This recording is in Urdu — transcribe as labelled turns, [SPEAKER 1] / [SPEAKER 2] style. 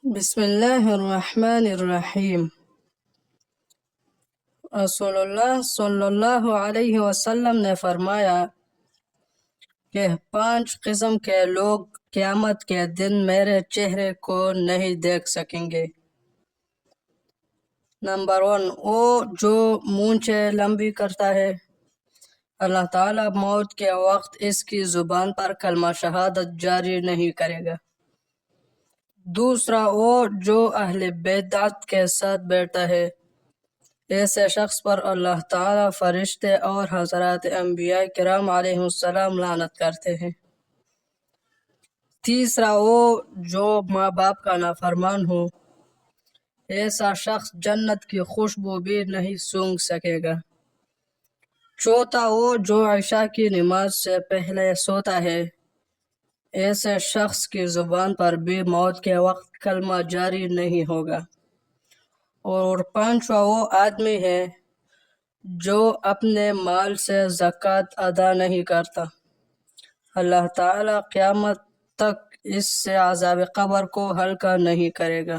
[SPEAKER 1] بسم اللہ الرحمن الرحیم۔ رسول اللہ صلی اللہ علیہ وسلم نے فرمایا کہ 5 قسم کے لوگ قیامت کے دن میرے چہرے کو نہیں دیکھ سکیں گے۔ نمبر 1، وہ جو مونچھیں لمبی کرتا ہے، اللہ تعالیٰ موت کے وقت اس کی زبان پر کلمہ شہادت جاری نہیں کرے گا۔ دوسرا، وہ جو اہل بدعت کے ساتھ بیٹھتا ہے، ایسے شخص پر اللہ تعالیٰ، فرشتے اور حضرات انبیاء کرام علیہ السلام لعنت کرتے ہیں۔ تیسرا، وہ جو ماں باپ کا نافرمان ہو، ایسا شخص جنت کی خوشبو بھی نہیں سونگھ سکے گا۔ چوتھا، وہ جو عشاء کی نماز سے پہلے سوتا ہے، ایسے شخص کی زبان پر بھی موت کے وقت کلمہ جاری نہیں ہوگا۔ اور پانچواں، وہ آدمی ہے جو اپنے مال سے زکوٰۃ ادا نہیں کرتا، اللہ تعالیٰ قیامت تک اس سے عذاب قبر کو ہلکا نہیں کرے گا۔